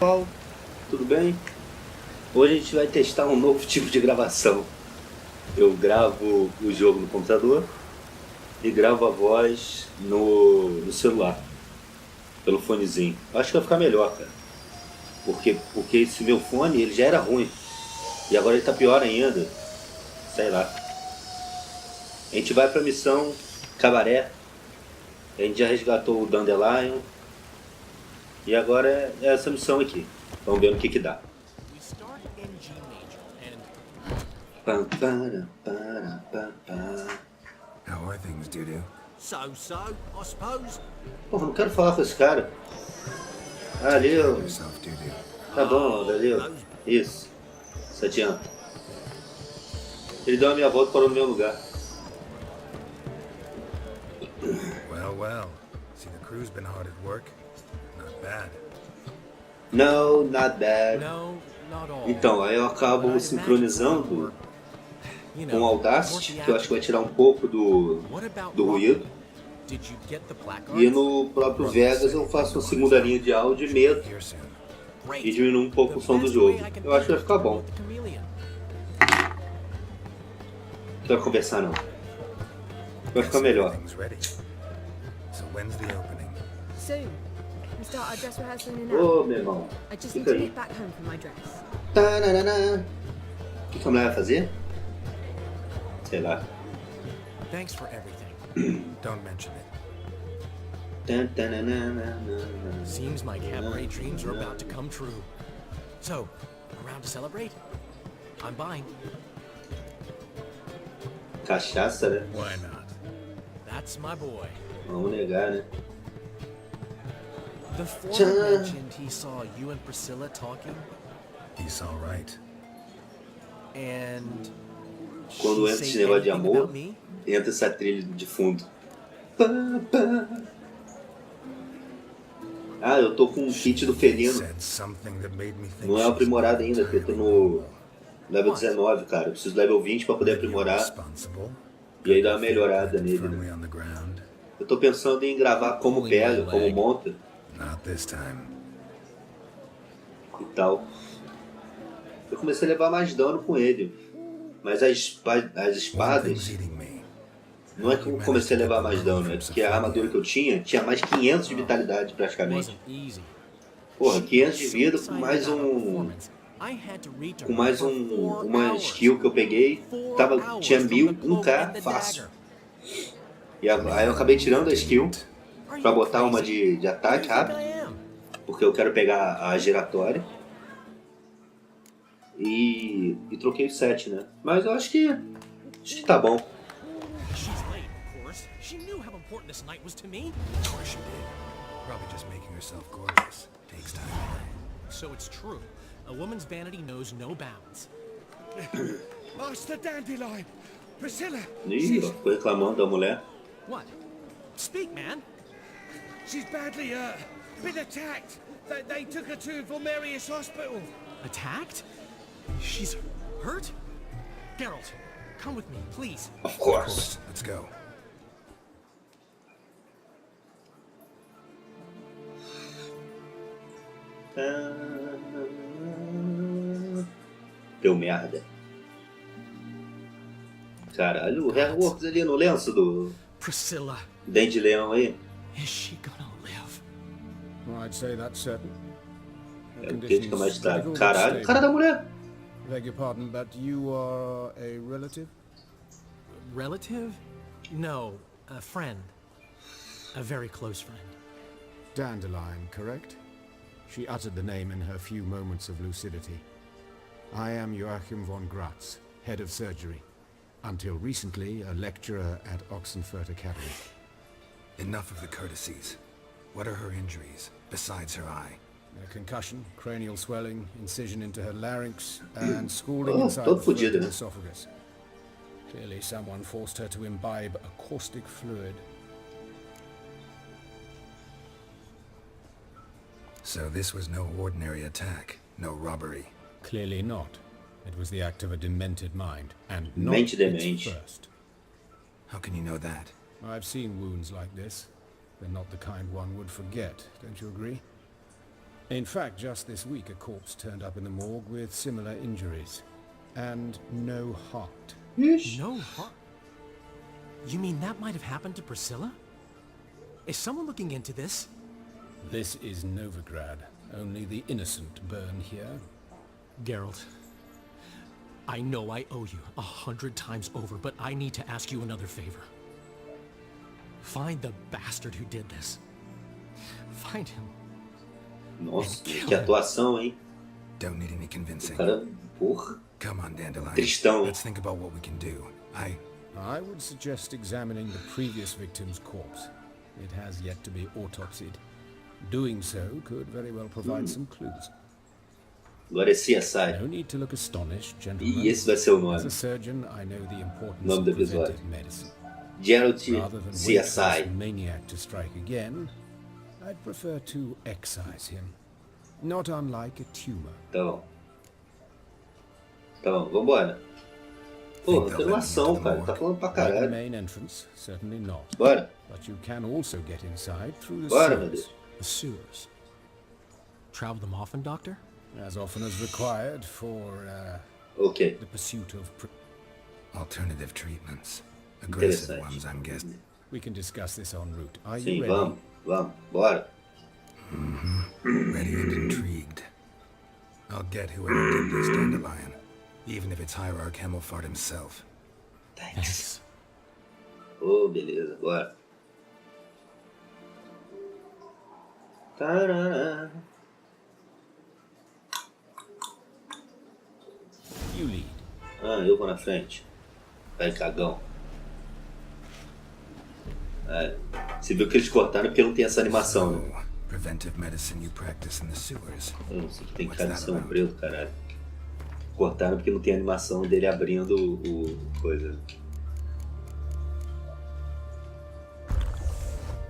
Pessoal, tudo bem? Hoje a gente vai testar um novo tipo de gravação. Eu gravo o jogo no computador e gravo a voz no celular, pelo fonezinho. Eu acho que vai ficar melhor, cara. Porque esse meu fone, ele já era ruim. E agora ele tá pior ainda. Sei lá. A gente vai pra missão Cabaré. A gente já resgatou o Dandelion. E agora é essa missão aqui. Vamos ver no que dá. How are things, Dudu? So, I suppose. Porra, não quero falar com esse cara. Valeu. Yourself, Dudu. Tá bom, valeu. Isso. Se adianta. Ele deu a minha volta para o meu lugar. Well. See, the crew's been hard at work. Not bad. No, not bad. No, not all. Então, aí eu acabo sincronizando com o Audacity, que eu acho que vai tirar um pouco do ruído. E no próprio Vegas eu faço uma segunda linha de áudio e medo e diminuo um pouco o som do jogo. Eu acho que vai ficar bom. Não quero conversar não. Vai ficar melhor. So when's the opening? Soon. We start our dress rehearsal in an Ô, hour. meu irmão. I just need Fica to aí. get back home for my dress. Tananana. O que a mulher vai fazer? Sei lá. Thanks for everything. Don't mention it. Tananana. Seems my cabaret dreams are about to come true. So, around to celebrate? I'm buying. Cachaça, né? Why not? That's my boy. Vamos negar, né? The foreman mentioned he saw you and Priscilla talking, He's all right. and Quando she entra esse say negócio de anything amor, about me? entra essa trilha de fundo. Pá, pá. Ah, eu tô com um kit do felino. Said something that made me think Não é she was aprimorado ainda, porque eu tô no level 19, cara. Eu preciso do level 20 pra poder aprimorar responsible. e aí dar uma melhorada nele, Firmly né? on the ground. Eu tô pensando em gravar como pega, como monta Not this time. e tal. Eu comecei a levar mais dano com ele. Mas as One thing's espadas, eating me. não é que eu comecei a levar mais dano, é porque a armadura que eu tinha mais 500 de vitalidade praticamente. Wasn't easy. Porra, 500 de vida com mais uma skill que eu peguei, tinha 1000, 1k fácil. E aí eu acabei tirando a skill pra botar uma de ataque rápido, porque eu quero pegar a giratória. E troquei o 7, né? Mas eu acho que tá bom. She's late, of course. She knew how important this night was to me. Of course she did. Probably just making herself gorgeous. Takes time. So it's true. A woman's vanity knows no bounds. Master Dandelion! Priscilla! Ih, ó, ficou reclamando da mulher. What? Speak, man. She's badly hurt. Been attacked. They took her to Valmerius Hospital. Attacked? She's hurt? Geralt, come with me, please. Of course. Let's go. Deu merda. Caralho, o Hairworks ali no lenço do Priscilla, Dente de Leão aí. is she gonna live? I'd say that's certain. É o que fica mais tarde. Caralho, cara da mulher. Beg your pardon, but you are a relative? Relative? No, a friend. A very close friend. Dandelion, correct? She uttered the name in her few moments of lucidity. I am Joachim von Gratz, head of surgery. Until recently, a lecturer at Oxenfurt Academy. Enough of the courtesies. What are her injuries, besides her eye? A concussion, cranial swelling, incision into her larynx, and scalding Oh, inside todo the throat fodido, and né? esophagus. Clearly someone forced her to imbibe a caustic fluid. So this was no ordinary attack, no robbery. Clearly not. It was the act of a demented mind, and not Mente its demente. first. How can you know that? I've seen wounds like this. They're not the kind one would forget, don't you agree? In fact, just this week a corpse turned up in the morgue with similar injuries. And no heart. Ixi. No heart. You mean that might have happened to Priscilla? Is someone looking into this? This is Novigrad. Only the innocent burn here. Geralt, I know I owe you 100 times over, but I need to ask you another favor. Find the bastard who did this. Find him. Nossa, que atuação, hein? Don't need any convincing. Cara, porra. Come on, Dandelion. Tristão. Let's think about what we can do. I would suggest examining the previous victim's corpse. It has yet to be autopsied. Doing so could very well provide some clues. Agora é CSI. No need to look astonished, gentlemen. E esse vai ser o As a nome. surgeon, I know the importance Nome of do episódio. preventive medicine. GERALT Rather than wait for CSI. this maniac to strike again, I'd prefer to excise him. Not unlike a tumor. Tá bom. Tá bom, vambora. Porra, tem uma ação, cara. Tá falando pra At the caralho. main entrance, certainly not. Bora. But you can also get inside through the Bora, meu sewers, Deus. The sewers. Travel them often, Doctor? as often as required for Ok. the pursuit of... Alternative treatments. Aggressive Interessante. ones, I'm guessing. We can discuss this en route. Are Sim, you ready? vamos, bora. Ready and intrigued. I'll get whoever did this, Dandelion. Even if it's Hierarch Hemmelfart himself. Thanks. Oh, beleza, bora. Tarará. You lead. Ah, eu vou na frente. Vai, cagão. É, você viu que eles cortaram porque não tem essa animação, né? So, preventive medicine you practice in the sewers. Eu não sei que tem What's cara de that ser um about? breu do caralho. Cortaram porque não tem animação dele abrindo o coisa.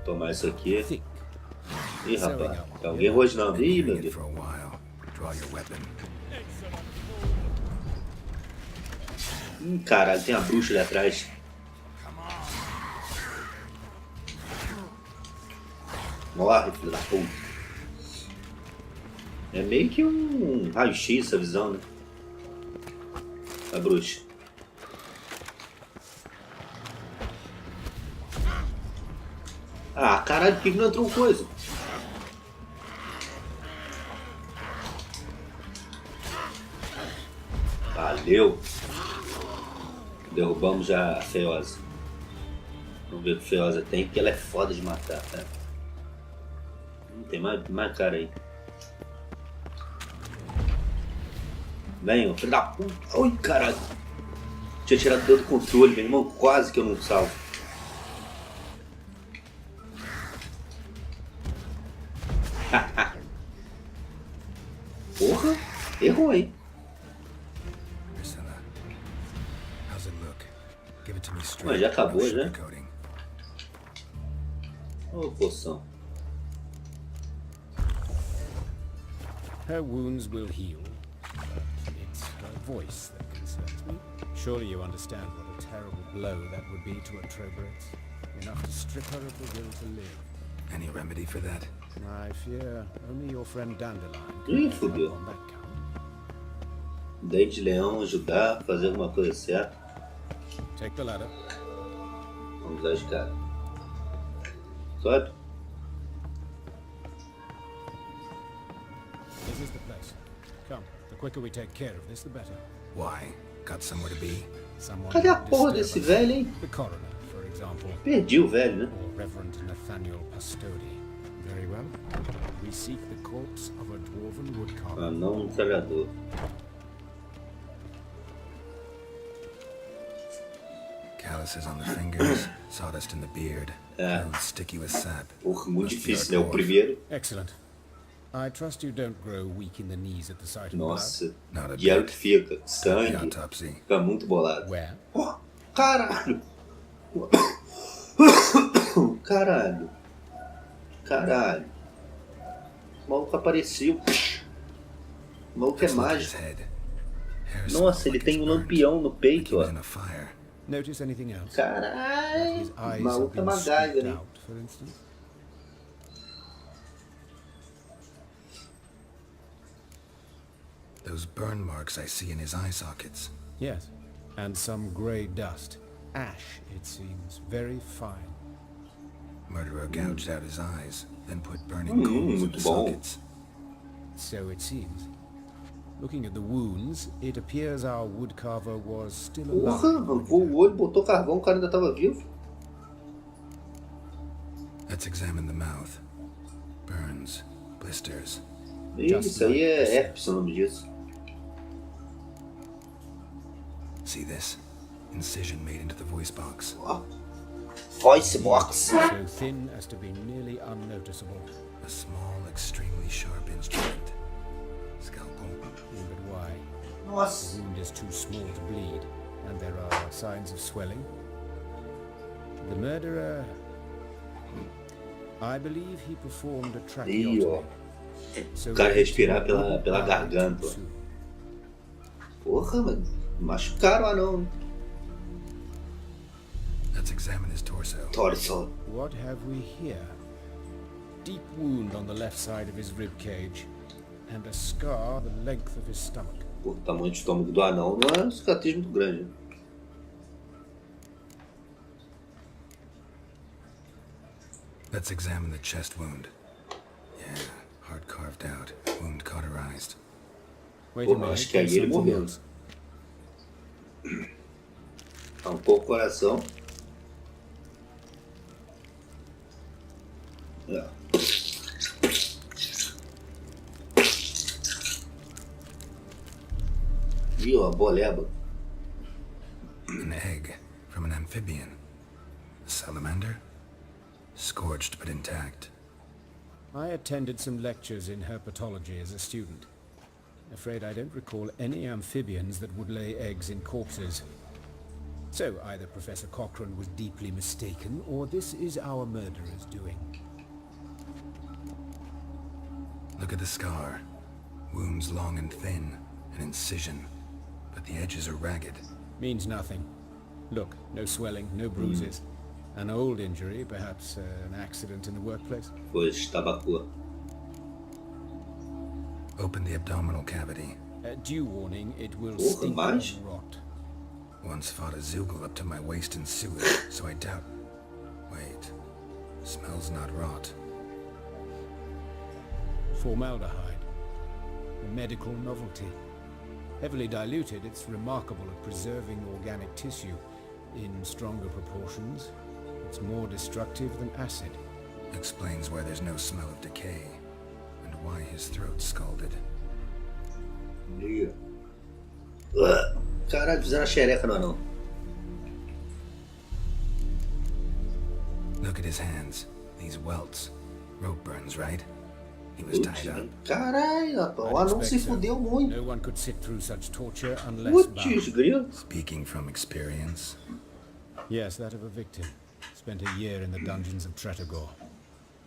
Tomar isso aqui. Think. Ih, rapaz, tá alguém rosnando. Ih, meu Hearing it Deus. for a while. Draw your weapon. Caralho, tem a bruxa ali atrás. Morre, filho da puta. É meio que um raio-x essa visão, né? A bruxa. Ah, caralho, por que não entrou coisa? Valeu! Derrubamos já a feiosa. Vamos ver o que a feiosa tem, porque ela é foda de matar, tá? Não tem mais cara aí. Vem, ô filho da puta. Ui, caralho. Tinha tirado todo o controle, meu irmão. Quase que eu não salvo. Porra, errou, hein? Priscilla, how's it look? Give it to me straight. Mas já acabou, no já? sugarcoating. Ô, poção. Her wounds will heal. But it's her voice that concerns me. Surely you understand what a terrible blow that would be to a Trobrex. Enough to strip her of the will to live. Any remedy for that? I fear only your friend Dandelion Ih, can help fudeu. on that count. Dente de leão ajudar a fazer alguma coisa certa. Take the ladder. Vamos usar a escada. Sobe. This is the place. Come, the quicker we take care of this, the better. Why? Got somewhere to be? Someone Cadê a might porra disturb desse us. velho, hein? The coroner, for example, Perdi o velho, né? or Reverend Nathaniel Pastodi. Very well. We seek the corpse of a dwarven woodcarver. Ah, não um trabalhador. Calluses on the fingers, sawdust in the beard, Yeah. clothes sticky with sap. Porra, muito Must be difícil, our né? O dwarf. primeiro. Excellent. I trust you don't grow weak in the knees at the sight of Nossa. Not a Diário bit. que fica. The Sangue. autopsy. Fica muito bolado. blood. Where? Oh, caralho. Caralho. Caralho. O maluco apareceu. O maluco é Let's look at his mágico. head. Hair smells Nossa, ele like tem it's um burned, lampião no like peito, he was ó. in a fire. Notice anything else? Caralho. His O eyes have maluco é been MacGyver, scooped né? out, for instance. those burn marks I see in his eye sockets. Yes, and some grey dust. Ash, it seems. Very fine. Murderer gouged out his eyes, then put burning coals in the sockets. So it seems. Looking at the wounds, it appears our woodcarver was still alive. Porra, arrancou o olho, botou carvão, o cara ainda tava vivo. Let's examine the mouth. Burns, blisters. Isso aí é herpes, o nome disso. See this? Incision made into the voice box. Voice box. So thin as to be nearly unnoticeable. A small, extremely sharp instrument. Scalpel. But why? Nossa. The wound is too small to bleed, and there are signs of swelling. The murderer... I believe he performed a Ih, ó. tracheotomy. O cara respirar pela garganta. Porra, mano. Machucaram o anão. Let's examine his torso. Torso. What have we here? Deep wound on the left side of his rib cage, and a scar the length of his stomach. O tamanho do estômago do anão não é um cicatriz muito grande. Let's examine the chest wound. Yeah, heart carved out, wound cauterized. Wait a Porra, minute, acho que aí there's ele something morreu. else. Arrancou o coração. É. Ih, ó, boleba. An egg from an amphibian. A salamander? Scorched but intact. I attended some lectures in herpetology as a student. Afraid I don't recall any amphibians that would lay eggs in corpses. So either Professor Cochrane was deeply mistaken, or this is our murderer's doing. Look at the scar. Wounds long and thin, an incision, but the edges are ragged. Means nothing. Look, no swelling, no bruises. An old injury, perhaps an accident in the workplace. Pois, tabacou. Open the abdominal cavity. Due warning, it will Porra, stink mais? and rot. Once fought a Zoogle up to my waist in sewage, so I doubt... Wait. Smells not rot. Formaldehyde. A medical novelty. Heavily diluted, it's remarkable at preserving organic tissue. In stronger proportions, it's more destructive than acid. Explains why there's no smell of decay, and why his throat's scalded. Ih. Caralho, fizeram a xereca no anão. Look at his hands. These welts. Rope burns, right? He was tied up. Caralho, rapaz, o I'd anão se expect so. fudeu muito. No one could sit through such torture unless Putz, bound. grilo. Speaking from experience, Yes, that of a victim. Spent a year in the dungeons of Tretogor.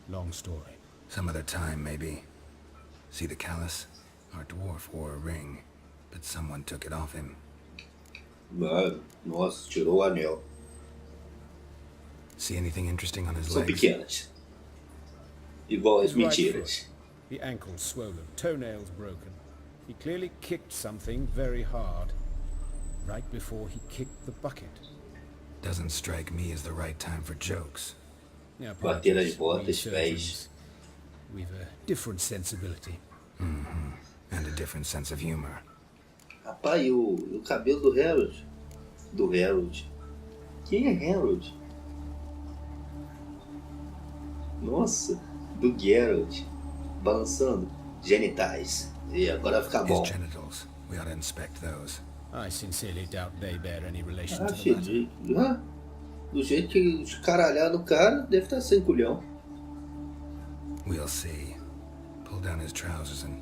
Long story. some other time maybe. See the callus? Our dwarf wore a ring, but someone took it off him. Mano, nossa, tirou o anel. See anything interesting on his São legs? pequenas. Igual as His right mentiras. foot. The ankle swollen, toenails broken. He clearly kicked something very hard. Right before he kicked the bucket. Doesn't strike me as the right time for jokes. Now, Bater as we botas, surgeons, we've a different sensibility. And a different sense of humor. Rapaz, e o cabelo do Harold? Do Harold. Quem é Harold? Nossa, do Geralt. Balançando. Genitais. E agora vai ficar His bom. genitals. We ought to inspect those. I sincerely doubt they bear any relation Ah, to the matter. filho. Do jeito que escaralhado o cara, deve estar sem culhão. We'll see. Pull down his trousers and...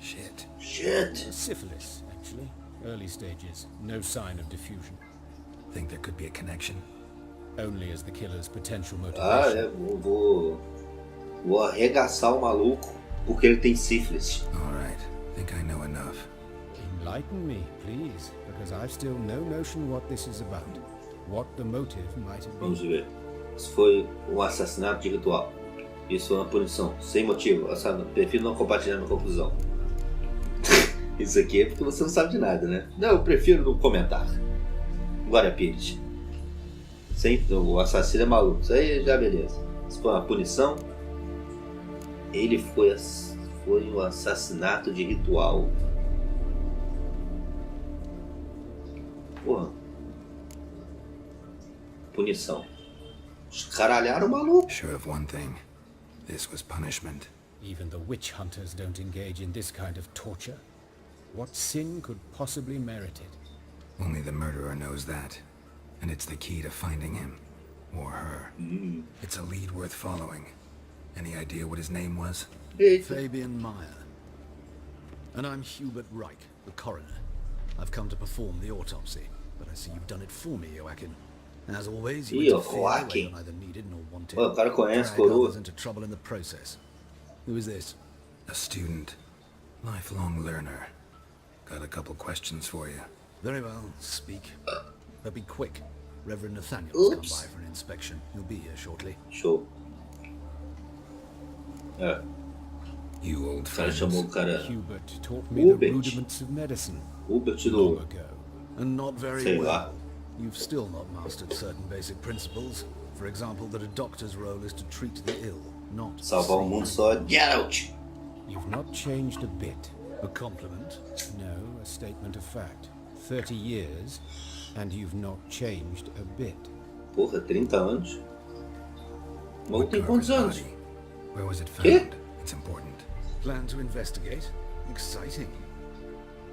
Shit. Shit. Syphilis, actually. Early stages. No sign of diffusion. Think there could be a connection? Only as the killer's potential Ah, motivation. vou arregaçar o maluco porque ele tem sífilis. Alright. Think I know enough. Enlighten me, please, because I've still no notion what this is about. What the motive might have Vamos been. ver. Isso foi um assassinato de ritual. Isso foi uma punição, sem motivo. Prefiro não compartilhar minha conclusão. Isso aqui é porque você não sabe de nada, né? Não, eu prefiro não comentar. Glória Pires. Sempre, o assassino é maluco. Isso aí já beleza. Isso foi uma punição. Ele foi um assassinato de ritual. Porra. Punição. Os caralharam o maluco. Sure of one thing. This was punishment. Even the witch hunters don't engage in this kind of torture. What sin could possibly merit it? Only the murderer knows that. And it's the key to finding him. Or her. It's a lead worth following. Any idea what his name was? Fabian Meyer. And I'm Hubert Reich, the coroner. I've come to perform the autopsy, but I see you've done it for me, Joachim. As always, you interfere when neither needed nor wanted. O cara conhece, drag coroa. others into trouble in the process. Who is this? A student. Lifelong learner. Got a couple questions for you. Very well, speak. But be quick. Reverend Nathaniel's come by for an inspection. He'll be here shortly. Show. É. You old O cara friends. chamou o cara Hubert taught me the Hubert. rudiments of medicine Hubert long do... ago, and not very Sei well. lá. You've still not mastered certain basic principles. For example, that a doctor's role is to treat the ill, not Salvar o mundo só GERALT. You've not changed a bit. A compliment? No, a statement of fact. 30 years, and you've not changed a bit. Porra, 30 anos? O maluco tem Carver's quantos anos? body? Where was it Quê? found? It's important. Plan to investigate? Exciting.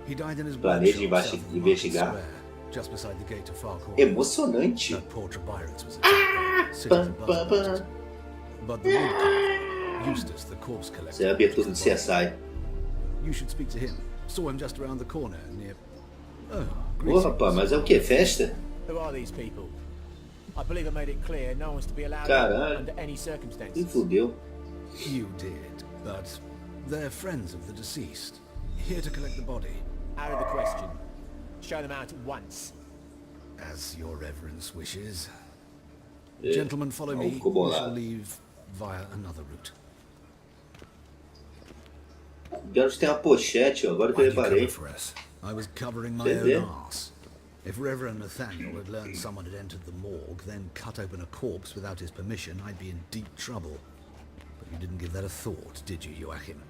He died in his Planeja workshop south of the Market investigar. Square, just beside the gate of Farcourt. Emocionante. That Portrait Byron's was attacked, sitting for blood. But the woodcut, Eustace, the corpse collector. Isso é a abertura do CSI. You should speak to him. Saw him just around the corner near. Oh, Porra, rapaz, mas é o que? Festa? Who are these people? I believe I made it clear no one's to be allowed Caralho. under any Ih, circumstances. fudeu. You did, but they're friends of the deceased. Here to collect the body. Out of the question. Show them out at once. As your reverence wishes. É, Gentlemen, follow o me. maluco ficou We shall bolado. leave via another route. O Geralt tem uma pochete, ó, agora que eu Why'd you cover reparei. for us? I was covering my Did own they? arse. If Reverend Nathaniel had learned someone had entered the morgue, then cut open a corpse without his permission, I'd be in deep trouble. But you didn't give that a thought, did you, Joachim?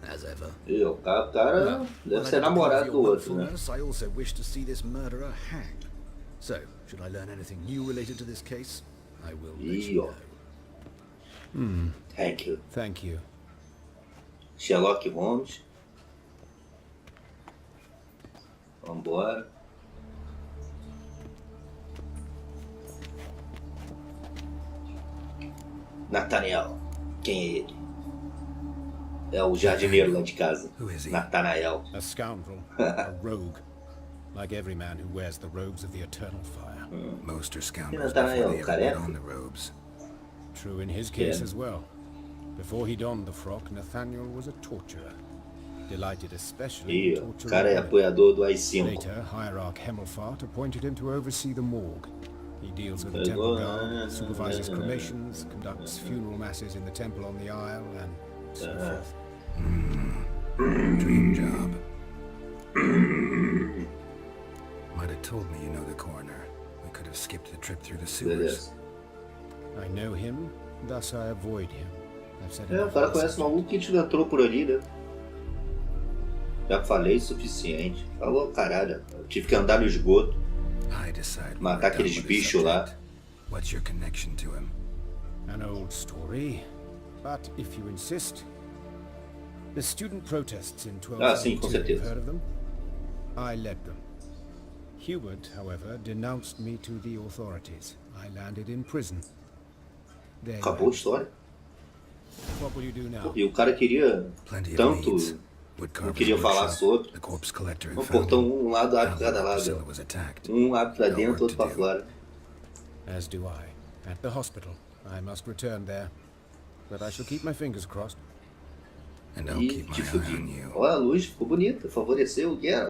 As ever. Ih, o cara Well, deve I ser had to namorado prove do your outro, né? helpfulness. I also wish to see this murderer hanged. So, should I learn anything new related to this case, I will let Ih, you ó. know. Thank you. Thank you. Sherlock Holmes. Vambora. Nathaniel. Quem é ele? É o jardineiro lá de casa. Who is he? Nathaniel. A scoundrel, a rogue, like every man who wears the robes of the eternal fire. Most are scoundrels Nathaniel, before they ever put careca. on the robes. True in his case Yeah. as well. Before he donned the frock, Nathaniel was a torturer. Delighted especially Ih, in ó, o torturing cara é women. apoiador do AI-5. Later, Hierarch Hemmelfart appointed him to oversee the morgue. He deals with the Pegou, temple guard, né? supervises cremations, conducts funeral masses in the temple on the Isle, and so forth. Dream job. Might have told me you know the coroner. We could have skipped the trip through the sewers. Beleza. I know him, thus I avoid him. I've said É, o enough cara on the conhece o subject. maluco que te entrou por ali, né? Já falei o suficiente. Falou, caralho. Eu tive que andar no esgoto. I decide. Matar when we're done aqueles with the bichos lá. subject. What's your connection to him? An old story, but if you insist. The student protests in Ah, sim, com 1202, you've certeza. heard of them? I led them. Hubert, however, denounced me to the authorities. I landed in prison. There you Acabou a have it. história. What will you do now? E o cara queria Plenty of tanto. leads. Wood Não carver's queria falar workshop, sobre. the corpse collector who Não found portão him, um lado abre how cada the lado. Priscilla was attacked. Um abre pra No dentro, work outro to pra do. fora. As do I. At the hospital. I must return there. But I shall keep my fingers crossed. And I'll E keep my te eye fudi. on you. Olha a luz, ficou bonita. Favoreceu o Geralt.